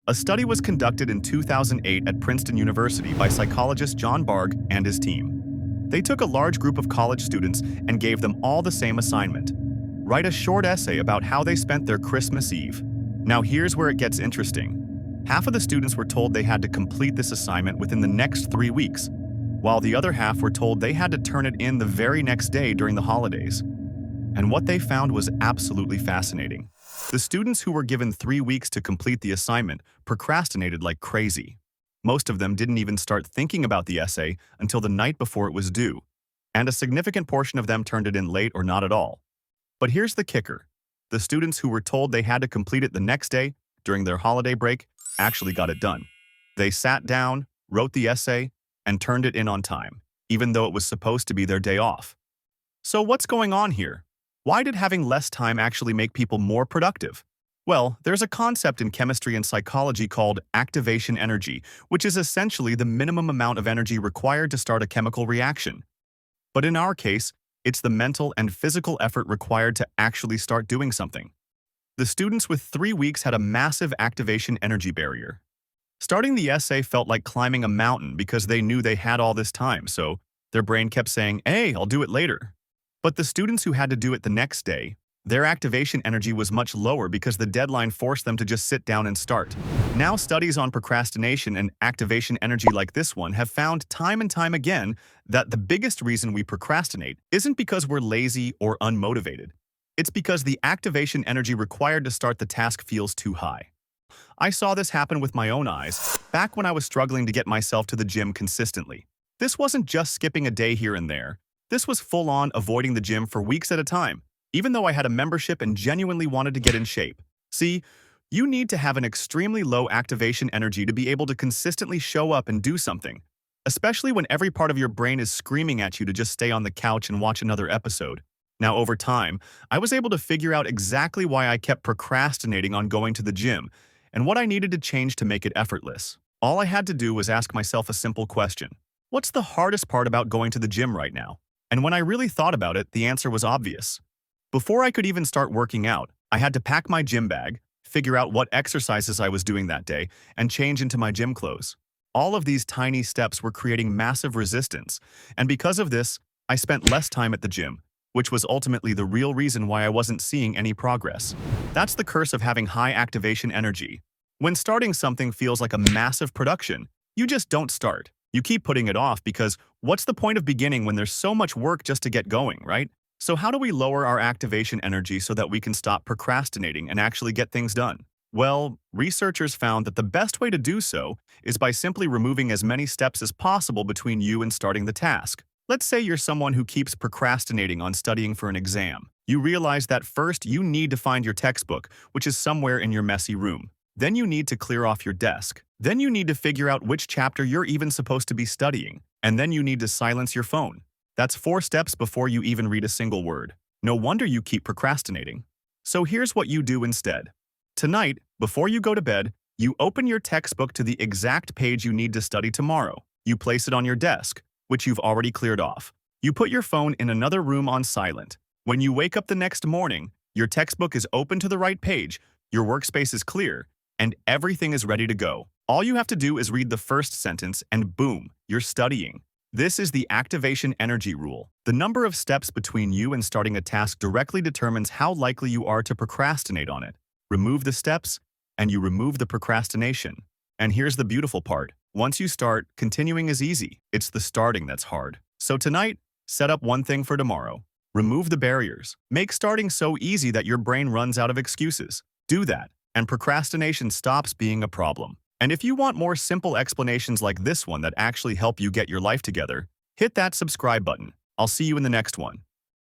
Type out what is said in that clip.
A study was conducted in 2008 at Princeton University by psychologist John Bargh and his team. They took a large group of college students and gave them all the same assignment: write a short essay about how they spent their Christmas Eve. Now here's where it gets interesting. Half of the students were told they had to complete this assignment within the next 3 weeks, while the other half were told they had to turn it in the very next day during the holidays. And what they found was absolutely fascinating. The students who were given 3 weeks to complete the assignment procrastinated like crazy. Most of them didn't even start thinking about the essay until the night before it was due, and a significant portion of them turned it in late or not at all. But here's the kicker. The students who were told they had to complete it the next day, during their holiday break, actually got it done. They sat down, wrote the essay, and turned it in on time, even though it was supposed to be their day off. So what's going on here? Why did having less time actually make people more productive? Well, there's a concept in chemistry and psychology called activation energy, which is essentially the minimum amount of energy required to start a chemical reaction. But in our case, it's the mental and physical effort required to actually start doing something. The students with 3 weeks had a massive activation energy barrier. Starting the essay felt like climbing a mountain because they knew they had all this time, so their brain kept saying, "Hey, I'll do it later." But the students who had to do it the next day, their activation energy was much lower because the deadline forced them to just sit down and start. Now studies on procrastination and activation energy like this one have found time and time again that the biggest reason we procrastinate isn't because we're lazy or unmotivated. It's because the activation energy required to start the task feels too high. I saw this happen with my own eyes back when I was struggling to get myself to the gym consistently. This wasn't just skipping a day here and there. This was full-on avoiding the gym for weeks at a time, even though I had a membership and genuinely wanted to get in shape. See, you need to have an extremely low activation energy to be able to consistently show up and do something, especially when every part of your brain is screaming at you to just stay on the couch and watch another episode. Now, over time, I was able to figure out exactly why I kept procrastinating on going to the gym and what I needed to change to make it effortless. All I had to do was ask myself a simple question: what's the hardest part about going to the gym right now? And when I really thought about it, the answer was obvious. Before I could even start working out, I had to pack my gym bag, figure out what exercises I was doing that day, and change into my gym clothes. All of these tiny steps were creating massive resistance, and because of this, I spent less time at the gym, which was ultimately the real reason why I wasn't seeing any progress. That's the curse of having high activation energy. When starting something feels like a massive production, you just don't start. You keep putting it off because what's the point of beginning when there's so much work just to get going, right? So how do we lower our activation energy so that we can stop procrastinating and actually get things done? Well, researchers found that the best way to do so is by simply removing as many steps as possible between you and starting the task. Let's say you're someone who keeps procrastinating on studying for an exam. You realize that first you need to find your textbook, which is somewhere in your messy room. Then you need to clear off your desk. Then you need to figure out which chapter you're even supposed to be studying. And then you need to silence your phone. That's 4 steps before you even read a single word. No wonder you keep procrastinating. So here's what you do instead. Tonight, before you go to bed, you open your textbook to the exact page you need to study tomorrow. You place it on your desk, which you've already cleared off. You put your phone in another room on silent. When you wake up the next morning, your textbook is open to the right page, your workspace is clear, and everything is ready to go. All you have to do is read the first sentence and boom, you're studying. This is the activation energy rule. The number of steps between you and starting a task directly determines how likely you are to procrastinate on it. Remove the steps, and you remove the procrastination. And here's the beautiful part. Once you start, continuing is easy. It's the starting that's hard. So tonight, set up one thing for tomorrow. Remove the barriers. Make starting so easy that your brain runs out of excuses. Do that, and procrastination stops being a problem. And if you want more simple explanations like this one that actually help you get your life together, hit that subscribe button. I'll see you in the next one.